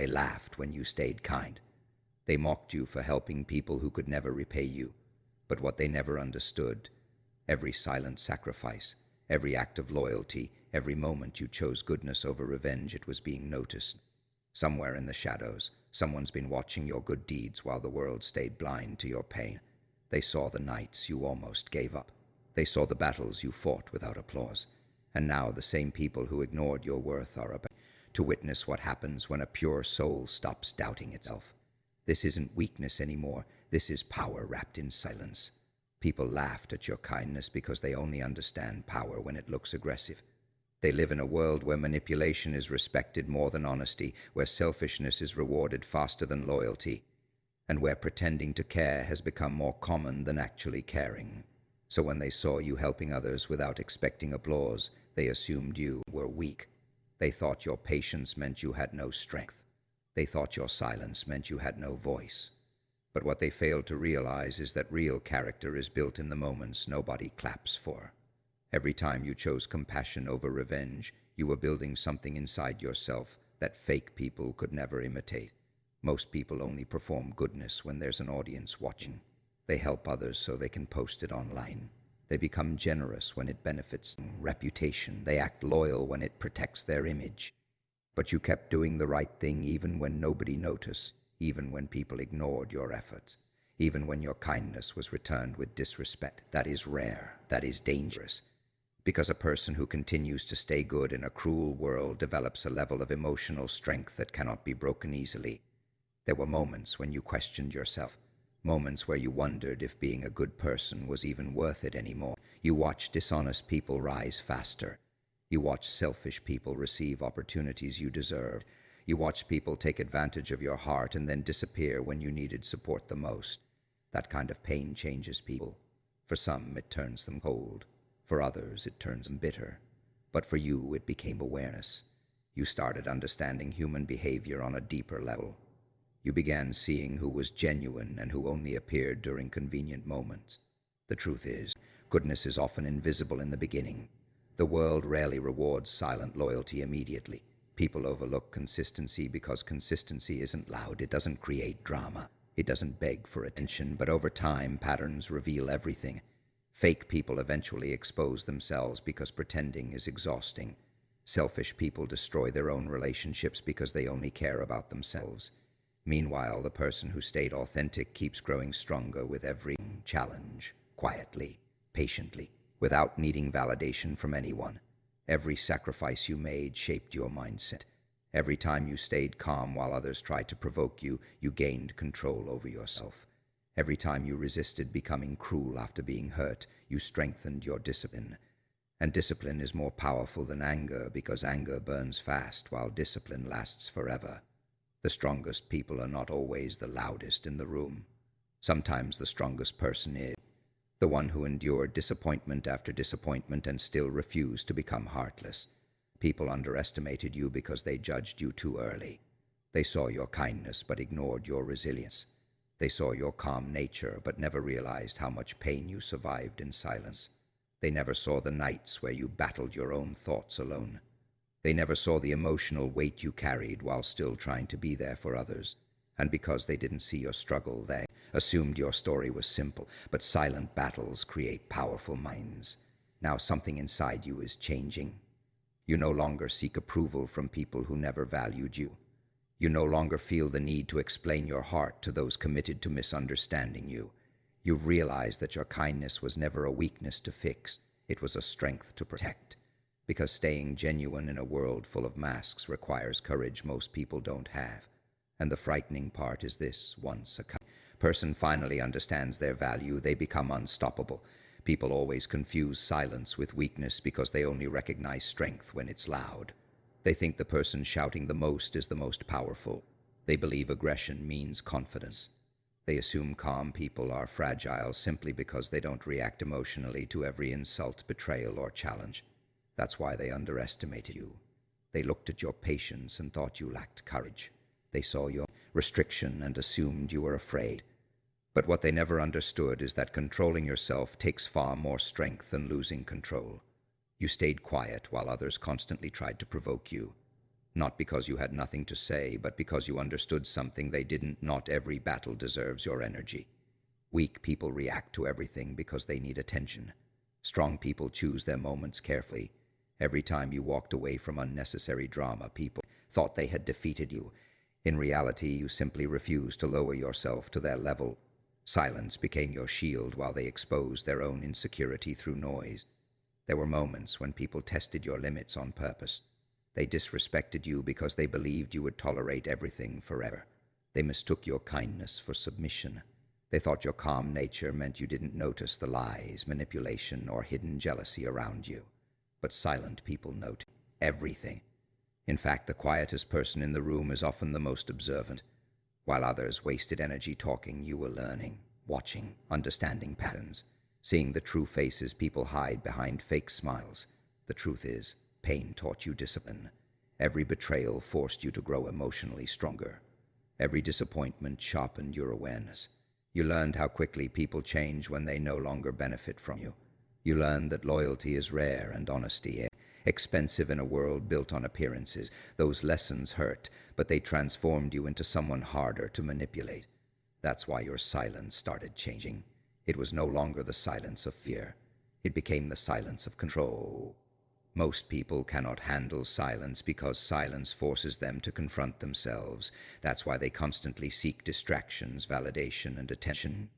They laughed when you stayed kind. They mocked you for helping people who could never repay you. But what they never understood, every silent sacrifice, every act of loyalty, every moment you chose goodness over revenge, it was being noticed. Somewhere in the shadows, someone's been watching your good deeds while the world stayed blind to your pain. They saw the nights you almost gave up. They saw the battles you fought without applause. And now the same people who ignored your worth are about to witness what happens when a pure soul stops doubting itself. This isn't weakness anymore. This is power wrapped in silence. People laughed at your kindness because they only understand power when it looks aggressive. They live in a world where manipulation is respected more than honesty, where selfishness is rewarded faster than loyalty, and where pretending to care has become more common than actually caring. So when they saw you helping others without expecting applause, they assumed you were weak. They thought your patience meant you had no strength. They thought your silence meant you had no voice. But what they failed to realize is that real character is built in the moments nobody claps for. Every time you chose compassion over revenge, you were building something inside yourself that fake people could never imitate. Most people only perform goodness when there's an audience watching. They help others so they can post it online. They become generous when it benefits their reputation. They act loyal when it protects their image. But you kept doing the right thing even when nobody noticed, even when people ignored your efforts, even when your kindness was returned with disrespect. That is rare. That is dangerous. Because a person who continues to stay good in a cruel world develops a level of emotional strength that cannot be broken easily. There were moments when you questioned yourself, moments where you wondered if being a good person was even worth it anymore. You watched dishonest people rise faster. You watched selfish people receive opportunities you deserved. You watched people take advantage of your heart and then disappear when you needed support the most. That kind of pain changes people. For some, it turns them cold. For others, it turns them bitter. But for you, it became awareness. You started understanding human behavior on a deeper level. You began seeing who was genuine and who only appeared during convenient moments. The truth is, goodness is often invisible in the beginning. The world rarely rewards silent loyalty immediately. People overlook consistency because consistency isn't loud. It doesn't create drama. It doesn't beg for attention. But over time, patterns reveal everything. Fake people eventually expose themselves because pretending is exhausting. Selfish people destroy their own relationships because they only care about themselves. Meanwhile, the person who stayed authentic keeps growing stronger with every challenge, quietly, patiently, without needing validation from anyone. Every sacrifice you made shaped your mindset. Every time you stayed calm while others tried to provoke you, you gained control over yourself. Every time you resisted becoming cruel after being hurt, you strengthened your discipline. And discipline is more powerful than anger because anger burns fast while discipline lasts forever. The strongest people are not always the loudest in the room. Sometimes the strongest person is the one who endured disappointment after disappointment and still refused to become heartless. People underestimated you because they judged you too early. They saw your kindness but ignored your resilience. They saw your calm nature but never realized how much pain you survived in silence. They never saw the nights where you battled your own thoughts alone. They never saw the emotional weight you carried while still trying to be there for others. And because they didn't see your struggle, they assumed your story was simple. But silent battles create powerful minds. Now something inside you is changing. You no longer seek approval from people who never valued you. You no longer feel the need to explain your heart to those committed to misunderstanding you. You've realized that your kindness was never a weakness to fix. It was a strength to protect. Because staying genuine in a world full of masks requires courage most people don't have. And the frightening part is this: once a person finally understands their value, they become unstoppable. People always confuse silence with weakness because they only recognize strength when it's loud. They think the person shouting the most is the most powerful. They believe aggression means confidence. They assume calm people are fragile simply because they don't react emotionally to every insult, betrayal, or challenge. That's why they underestimated you. They looked at your patience and thought you lacked courage. They saw your restriction and assumed you were afraid. But what they never understood is that controlling yourself takes far more strength than losing control. You stayed quiet while others constantly tried to provoke you. Not because you had nothing to say, but because you understood something they didn't. Not every battle deserves your energy. Weak people react to everything because they need attention. Strong people choose their moments carefully. Every time you walked away from unnecessary drama, people thought they had defeated you. In reality, you simply refused to lower yourself to their level. Silence became your shield while they exposed their own insecurity through noise. There were moments when people tested your limits on purpose. They disrespected you because they believed you would tolerate everything forever. They mistook your kindness for submission. They thought your calm nature meant you didn't notice the lies, manipulation, or hidden jealousy around you. But silent people note everything. In fact, the quietest person in the room is often the most observant. While others wasted energy talking, you were learning, watching, understanding patterns, seeing the true faces people hide behind fake smiles. The truth is, pain taught you discipline. Every betrayal forced you to grow emotionally stronger. Every disappointment sharpened your awareness. You learned how quickly people change when they no longer benefit from you. You learned that loyalty is rare and honesty expensive in a world built on appearances. Those lessons hurt, but they transformed you into someone harder to manipulate. That's why your silence started changing. It was no longer the silence of fear. It became the silence of control. Most people cannot handle silence because silence forces them to confront themselves. That's why they constantly seek distractions, validation, and attention.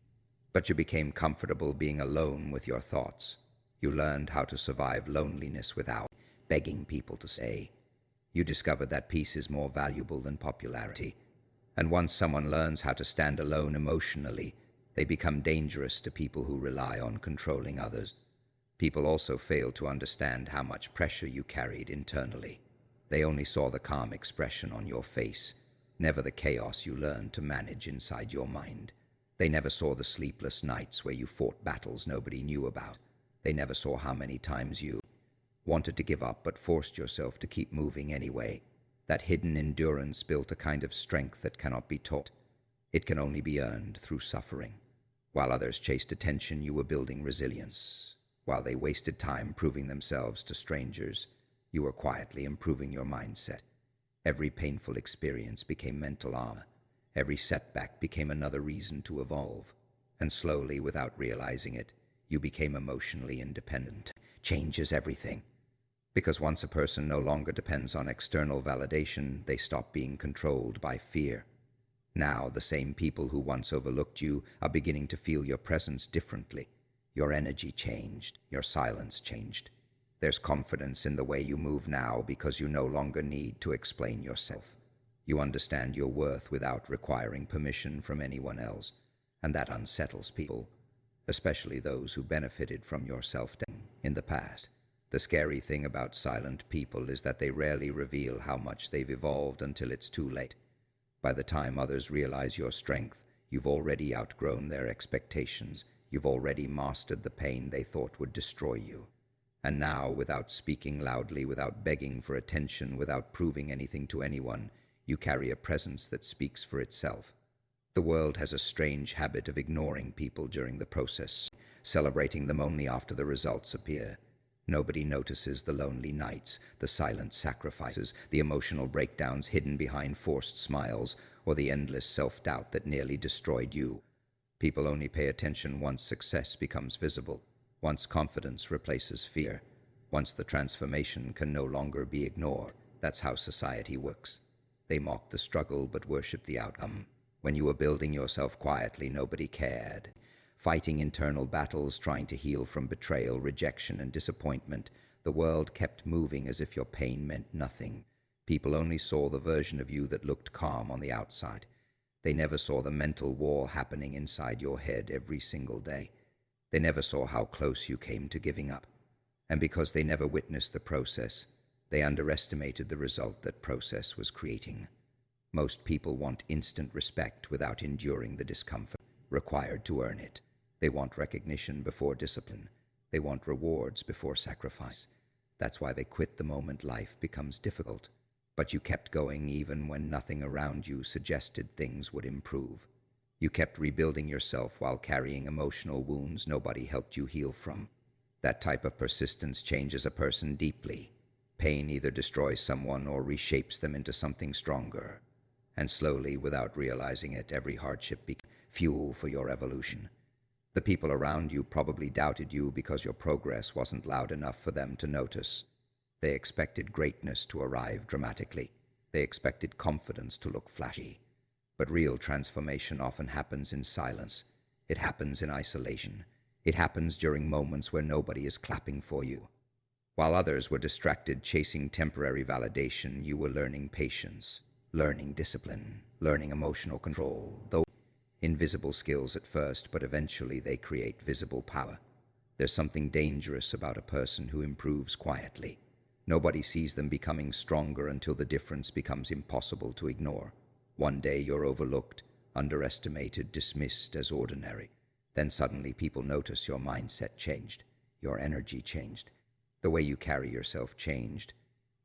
But you became comfortable being alone with your thoughts. You learned how to survive loneliness without begging people to stay. You discovered that peace is more valuable than popularity. And once someone learns how to stand alone emotionally, they become dangerous to people who rely on controlling others. People also failed to understand how much pressure you carried internally. They only saw the calm expression on your face, never the chaos you learned to manage inside your mind. They never saw the sleepless nights where you fought battles nobody knew about. They never saw how many times you wanted to give up but forced yourself to keep moving anyway. That hidden endurance built a kind of strength that cannot be taught. It can only be earned through suffering. While others chased attention, you were building resilience. While they wasted time proving themselves to strangers, you were quietly improving your mindset. Every painful experience became mental armor. Every setback became another reason to evolve. And slowly, without realizing it, you became emotionally independent. Changes everything. Because once a person no longer depends on external validation, they stop being controlled by fear. Now, the same people who once overlooked you are beginning to feel your presence differently. Your energy changed. Your silence changed. There's confidence in the way you move now because you no longer need to explain yourself. You understand your worth without requiring permission from anyone else, and that unsettles people, especially those who benefited from your self-doubt in the past. The scary thing about silent people is that they rarely reveal how much they've evolved until it's too late. By the time others realize your strength, you've already outgrown their expectations. You've already mastered the pain they thought would destroy you. And now, without speaking loudly, without begging for attention, without proving anything to anyone, you carry a presence that speaks for itself. The world has a strange habit of ignoring people during the process, celebrating them only after the results appear. Nobody notices the lonely nights, the silent sacrifices, the emotional breakdowns hidden behind forced smiles, or the endless self-doubt that nearly destroyed you. People only pay attention once success becomes visible, once confidence replaces fear, once the transformation can no longer be ignored. That's how society works. They mock the struggle but worship the outcome. When you were building yourself quietly, nobody cared. Fighting internal battles, trying to heal from betrayal, rejection, and disappointment, the world kept moving as if your pain meant nothing. People only saw the version of you that looked calm on the outside. They never saw the mental war happening inside your head every single day. They never saw how close you came to giving up. And because they never witnessed the process, they underestimated the result that process was creating. Most people want instant respect without enduring the discomfort required to earn it. They want recognition before discipline. They want rewards before sacrifice. That's why they quit the moment life becomes difficult. But you kept going even when nothing around you suggested things would improve. You kept rebuilding yourself while carrying emotional wounds nobody helped you heal from. That type of persistence changes a person deeply. Pain either destroys someone or reshapes them into something stronger. And slowly, without realizing it, every hardship became fuel for your evolution. The people around you probably doubted you because your progress wasn't loud enough for them to notice. They expected greatness to arrive dramatically. They expected confidence to look flashy. But real transformation often happens in silence. It happens in isolation. It happens during moments where nobody is clapping for you. While others were distracted chasing temporary validation, you were learning patience, learning discipline, learning emotional control, though invisible skills at first, but eventually they create visible power. There's something dangerous about a person who improves quietly. Nobody sees them becoming stronger until the difference becomes impossible to ignore. One day you're overlooked, underestimated, dismissed as ordinary. Then suddenly people notice your mindset changed, your energy changed, the way you carry yourself changed.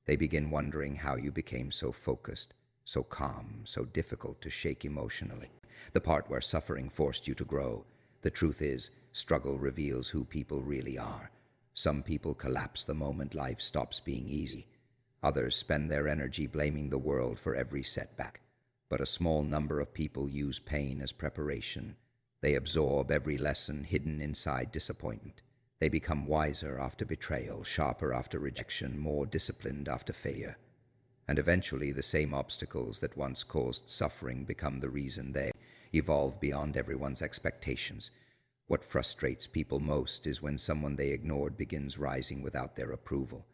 They begin wondering how you became so focused, so calm, so difficult to shake emotionally. The part where suffering forced you to grow. The truth is, struggle reveals who people really are. Some people collapse the moment life stops being easy. Others spend their energy blaming the world for every setback. But a small number of people use pain as preparation. They absorb every lesson hidden inside disappointment. They become wiser after betrayal, sharper after rejection, more disciplined after failure. And eventually the same obstacles that once caused suffering become the reason they evolve beyond everyone's expectations. What frustrates people most is when someone they ignored begins rising without their approval.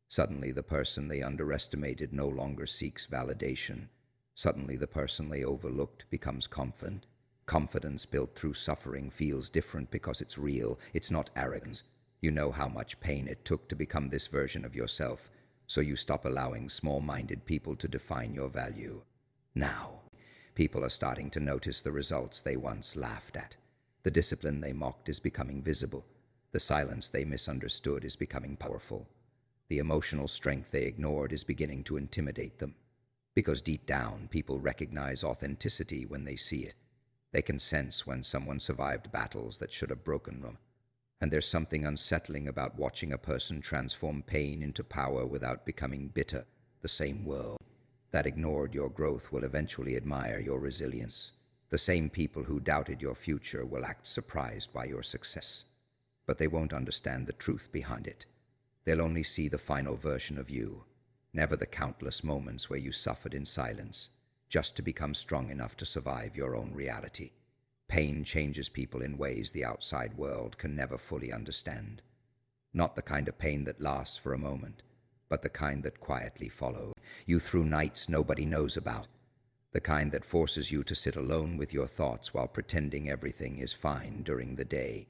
Suddenly the person they underestimated no longer seeks validation. Suddenly the person they overlooked becomes confident. Confidence built through suffering feels different because it's real, it's not arrogance. You know how much pain it took to become this version of yourself, so you stop allowing small-minded people to define your value. Now, people are starting to notice the results they once laughed at. The discipline they mocked is becoming visible. The silence they misunderstood is becoming powerful. The emotional strength they ignored is beginning to intimidate them. Because deep down, people recognize authenticity when they see it. They can sense when someone survived battles that should have broken them. And there's something unsettling about watching a person transform pain into power without becoming bitter. The same world that ignored your growth will eventually admire your resilience. The same people who doubted your future will act surprised by your success. But they won't understand the truth behind it. They'll only see the final version of you, never the countless moments where you suffered in silence, just to become strong enough to survive your own reality. Pain changes people in ways the outside world can never fully understand. Not the kind of pain that lasts for a moment, but the kind that quietly follows you through nights nobody knows about. The kind that forces you to sit alone with your thoughts while pretending everything is fine during the day.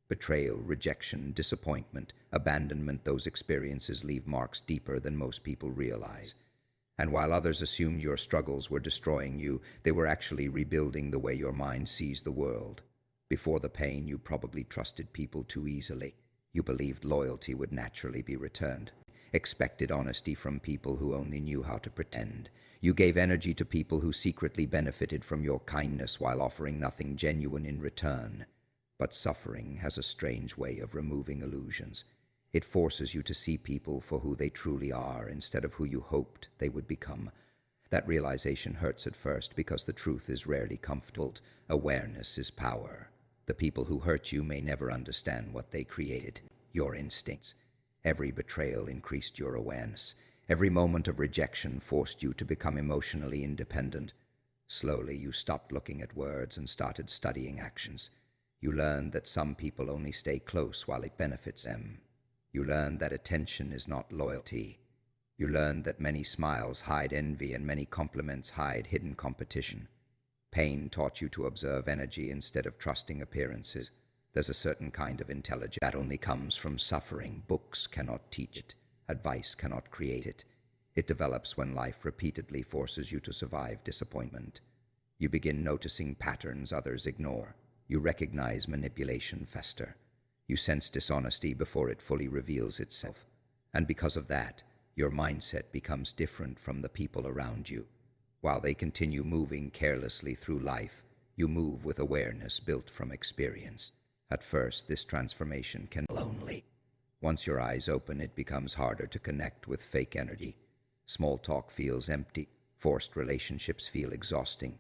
Betrayal, rejection, disappointment, abandonment, those experiences leave marks deeper than most people realize. And while others assumed your struggles were destroying you, they were actually rebuilding the way your mind sees the world. Before the pain, you probably trusted people too easily. You believed loyalty would naturally be returned, expected honesty from people who only knew how to pretend. You gave energy to people who secretly benefited from your kindness while offering nothing genuine in return. But suffering has a strange way of removing illusions. It forces you to see people for who they truly are instead of who you hoped they would become. That realization hurts at first because the truth is rarely comfortable. Awareness is power. The people who hurt you may never understand what they created, your instincts. Every betrayal increased your awareness. Every moment of rejection forced you to become emotionally independent. Slowly, you stopped looking at words and started studying actions. You learned that some people only stay close while it benefits them. You learned that attention is not loyalty. You learned that many smiles hide envy and many compliments hide hidden competition. Pain taught you to observe energy instead of trusting appearances. There's a certain kind of intelligence that only comes from suffering. Books cannot teach it. Advice cannot create it. It develops when life repeatedly forces you to survive disappointment. You begin noticing patterns others ignore. You recognize manipulation fester. You sense dishonesty before it fully reveals itself. And because of that, your mindset becomes different from the people around you. While they continue moving carelessly through life, you move with awareness built from experience. At first, this transformation can be lonely. Once your eyes open, it becomes harder to connect with fake energy. Small talk feels empty. Forced relationships feel exhausting.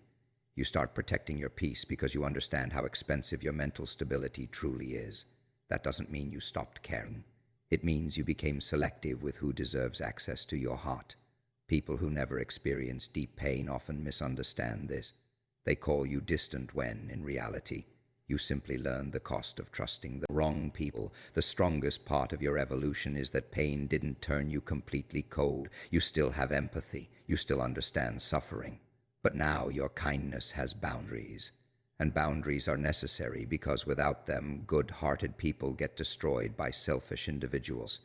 You start protecting your peace because you understand how expensive your mental stability truly is. That doesn't mean you stopped caring. It means you became selective with who deserves access to your heart. People who never experience deep pain often misunderstand this. They call you distant when, in reality, you simply learned the cost of trusting the wrong people. The strongest part of your evolution is that pain didn't turn you completely cold. You still have empathy. You still understand suffering. But now your kindness has boundaries. And boundaries are necessary because without them, good-hearted people get destroyed by selfish individuals.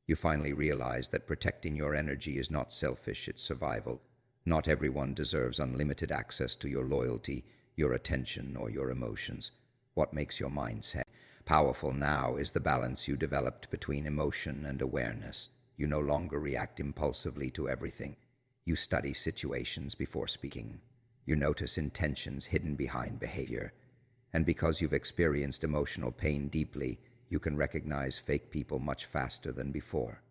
You finally realize that protecting your energy is not selfish, it's survival. Not everyone deserves unlimited access to your loyalty, your attention, or your emotions. What makes your mindset powerful now is the balance you developed between emotion and awareness. You no longer react impulsively to everything. You study situations before speaking. You notice intentions hidden behind behavior. And because you've experienced emotional pain deeply, you can recognize fake people much faster than before.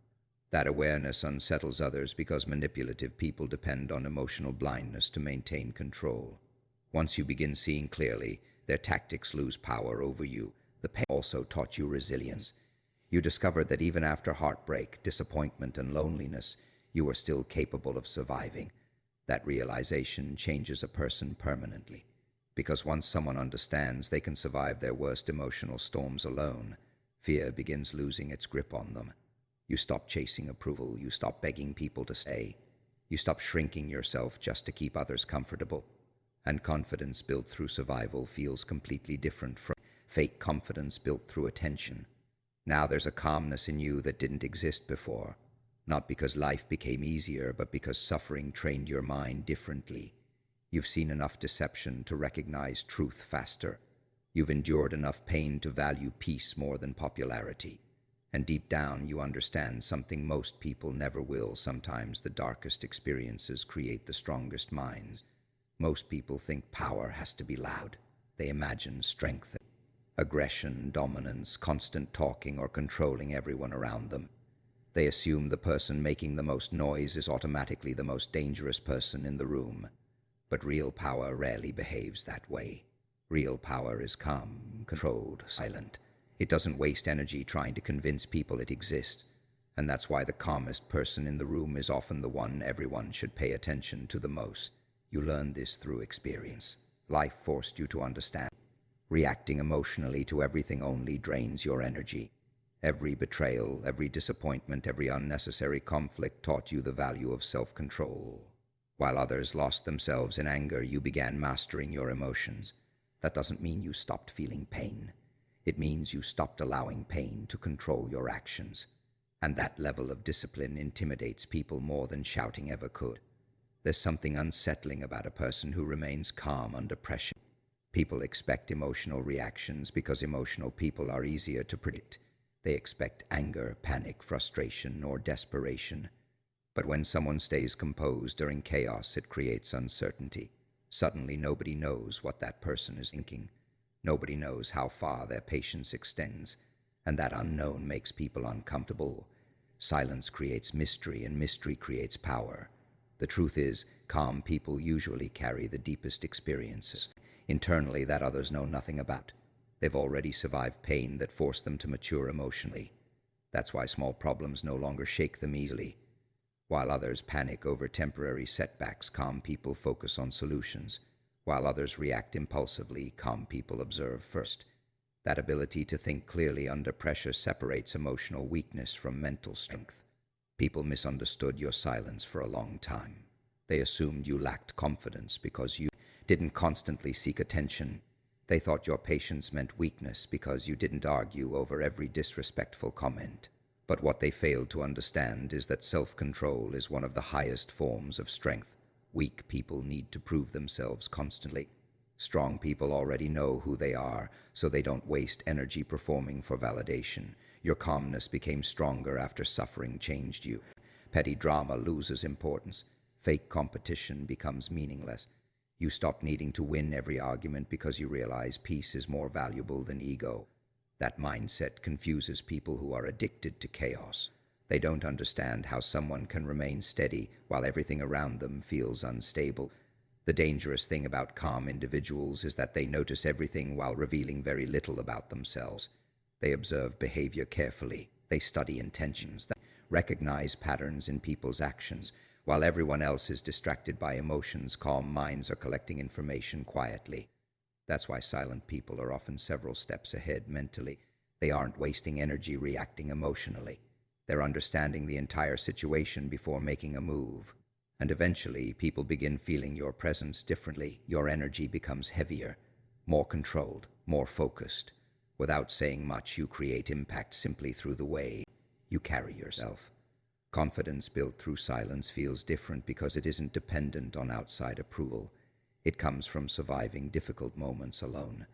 That awareness unsettles others because manipulative people depend on emotional blindness to maintain control. Once you begin seeing clearly, their tactics lose power over you. The pain also taught you resilience. You discovered that even after heartbreak, disappointment, and loneliness, you are still capable of surviving. That realization changes a person permanently. Because once someone understands they can survive their worst emotional storms alone, fear begins losing its grip on them. You stop chasing approval. You stop begging people to stay. You stop shrinking yourself just to keep others comfortable. And confidence built through survival feels completely different from fake confidence built through attention. Now there's a calmness in you that didn't exist before. Not because life became easier, but because suffering trained your mind differently. You've seen enough deception to recognize truth faster. You've endured enough pain to value peace more than popularity. And deep down, you understand something most people never will. Sometimes the darkest experiences create the strongest minds. Most people think power has to be loud. They imagine strength, aggression, dominance, constant talking, or controlling everyone around them. They assume the person making the most noise is automatically the most dangerous person in the room. But real power rarely behaves that way. Real power is calm, controlled, silent. It doesn't waste energy trying to convince people it exists. And that's why the calmest person in the room is often the one everyone should pay attention to the most. You learned this through experience. Life forced you to understand. Reacting emotionally to everything only drains your energy. Every betrayal, every disappointment, every unnecessary conflict taught you the value of self-control. While others lost themselves in anger, you began mastering your emotions. That doesn't mean you stopped feeling pain. It means you stopped allowing pain to control your actions. And that level of discipline intimidates people more than shouting ever could. There's something unsettling about a person who remains calm under pressure. People expect emotional reactions because emotional people are easier to predict. They expect anger, panic, frustration, or desperation. But when someone stays composed during chaos, it creates uncertainty. Suddenly, nobody knows what that person is thinking. Nobody knows how far their patience extends. And that unknown makes people uncomfortable. Silence creates mystery, and mystery creates power. The truth is, calm people usually carry the deepest experiences internally that others know nothing about. They've already survived pain that forced them to mature emotionally. That's why small problems no longer shake them easily. While others panic over temporary setbacks, calm people focus on solutions. While others react impulsively, calm people observe first. That ability to think clearly under pressure separates emotional weakness from mental strength. People misunderstood your silence for a long time. They assumed you lacked confidence because you didn't constantly seek attention. They thought your patience meant weakness because you didn't argue over every disrespectful comment. But what they failed to understand is that self-control is one of the highest forms of strength. Weak people need to prove themselves constantly. Strong people already know who they are, so they don't waste energy performing for validation. Your calmness became stronger after suffering changed you. Petty drama loses importance. Fake competition becomes meaningless. You stop needing to win every argument because you realize peace is more valuable than ego. That mindset confuses people who are addicted to chaos. They don't understand how someone can remain steady while everything around them feels unstable. The dangerous thing about calm individuals is that they notice everything while revealing very little about themselves. They observe behavior carefully. They study intentions. They recognize patterns in people's actions. While everyone else is distracted by emotions, calm minds are collecting information quietly. That's why silent people are often several steps ahead mentally. They aren't wasting energy reacting emotionally. They're understanding the entire situation before making a move. And eventually, people begin feeling your presence differently. Your energy becomes heavier, more controlled, more focused. Without saying much, you create impact simply through the way you carry yourself. Confidence built through silence feels different because it isn't dependent on outside approval. It comes from surviving difficult moments alone.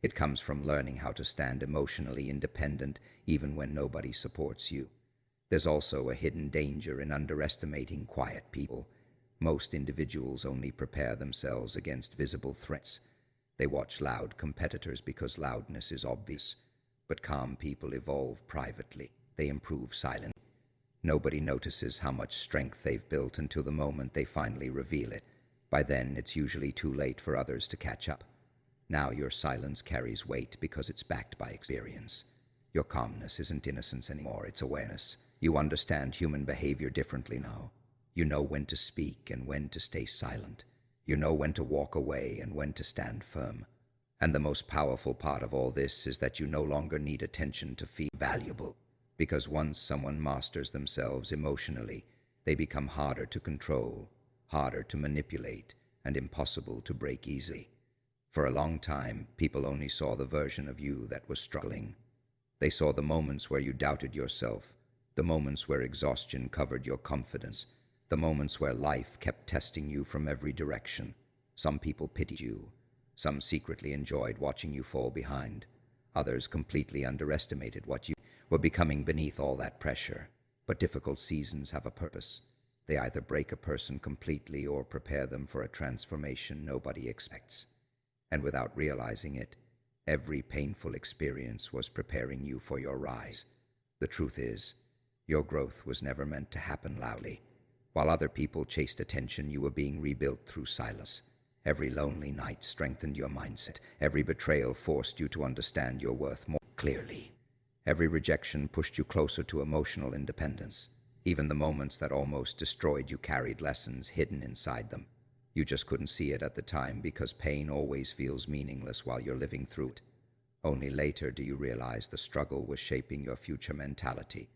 It comes from learning how to stand emotionally independent even when nobody supports you. There's also a hidden danger in underestimating quiet people. Most individuals only prepare themselves against visible threats. They watch loud competitors because loudness is obvious. But calm people evolve privately. They improve silently. Nobody notices how much strength they've built until the moment they finally reveal it. By then, it's usually too late for others to catch up. Now your silence carries weight because it's backed by experience. Your calmness isn't innocence anymore, it's awareness. You understand human behavior differently now. You know when to speak and when to stay silent. You know when to walk away and when to stand firm. And the most powerful part of all this is that you no longer need attention to feel valuable. Because once someone masters themselves emotionally, they become harder to control, harder to manipulate, and impossible to break easily. For a long time, people only saw the version of you that was struggling. They saw the moments where you doubted yourself, the moments where exhaustion covered your confidence, the moments where life kept testing you from every direction. Some people pitied you. Some secretly enjoyed watching you fall behind. Others completely underestimated what you were becoming beneath all that pressure. But difficult seasons have a purpose. They either break a person completely or prepare them for a transformation nobody expects. And without realizing it, every painful experience was preparing you for your rise. The truth is, your growth was never meant to happen loudly. While other people chased attention, you were being rebuilt through silence. Every lonely night strengthened your mindset. Every betrayal forced you to understand your worth more clearly. Every rejection pushed you closer to emotional independence. Even the moments that almost destroyed you carried lessons hidden inside them. You just couldn't see it at the time because pain always feels meaningless while you're living through it. Only later do you realize the struggle was shaping your future mentality.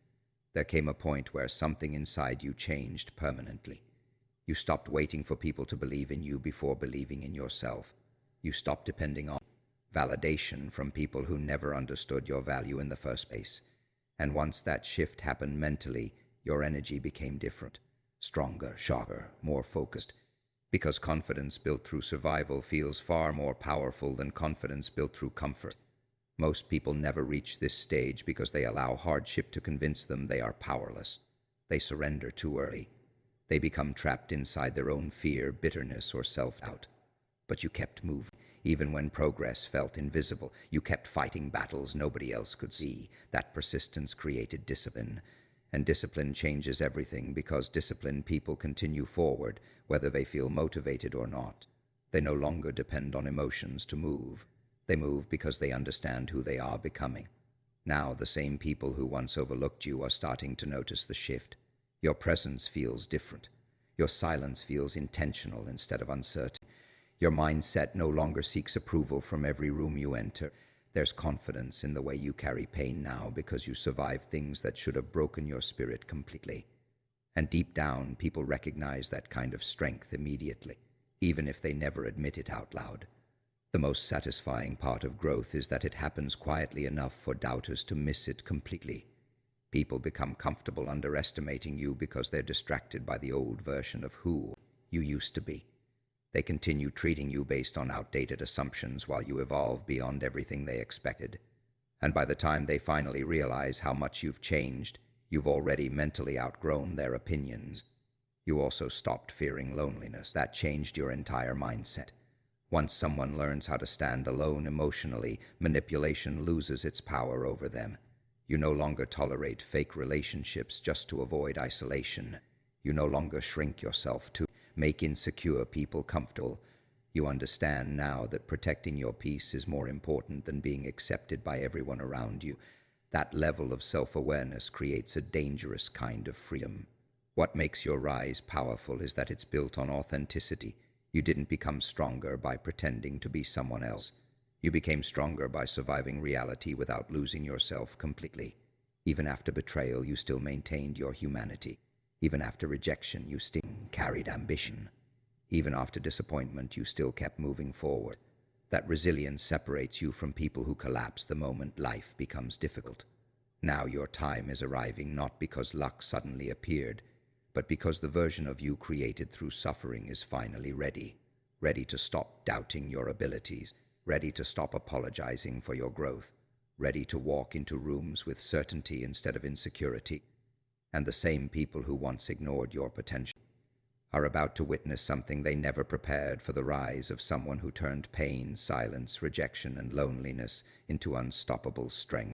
There came a point where something inside you changed permanently. You stopped waiting for people to believe in you before believing in yourself. You stopped depending on validation from people who never understood your value in the first place. And once that shift happened mentally, your energy became different, stronger, sharper, more focused. Because confidence built through survival feels far more powerful than confidence built through comfort. Most people never reach this stage because they allow hardship to convince them they are powerless. They surrender too early. They become trapped inside their own fear, bitterness, or self-doubt. But you kept moving. Even when progress felt invisible, you kept fighting battles nobody else could see. That persistence created discipline. And discipline changes everything because disciplined people continue forward, whether they feel motivated or not. They no longer depend on emotions to move. They move because they understand who they are becoming. Now, the same people who once overlooked you are starting to notice the shift. Your presence feels different. Your silence feels intentional instead of uncertain. Your mindset no longer seeks approval from every room you enter. There's confidence in the way you carry pain now because you survived things that should have broken your spirit completely. And deep down, people recognize that kind of strength immediately, even if they never admit it out loud. The most satisfying part of growth is that it happens quietly enough for doubters to miss it completely. People become comfortable underestimating you because they're distracted by the old version of who you used to be. They continue treating you based on outdated assumptions while you evolve beyond everything they expected. And by the time they finally realize how much you've changed, you've already mentally outgrown their opinions. You also stopped fearing loneliness. That changed your entire mindset. Once someone learns how to stand alone emotionally, manipulation loses its power over them. You no longer tolerate fake relationships just to avoid isolation. You no longer shrink yourself to make insecure people comfortable. You understand now that protecting your peace is more important than being accepted by everyone around you. That level of self-awareness creates a dangerous kind of freedom. What makes your rise powerful is that it's built on authenticity. You didn't become stronger by pretending to be someone else. You became stronger by surviving reality without losing yourself completely. Even after betrayal, you still maintained your humanity. Even after rejection, you still carried ambition. Even after disappointment, you still kept moving forward. That resilience separates you from people who collapse the moment life becomes difficult. Now your time is arriving not because luck suddenly appeared, but because the version of you created through suffering is finally ready. Ready to stop doubting your abilities, ready to stop apologizing for your growth, ready to walk into rooms with certainty instead of insecurity. And the same people who once ignored your potential are about to witness something they never prepared for: the rise of someone who turned pain, silence, rejection, and loneliness into unstoppable strength.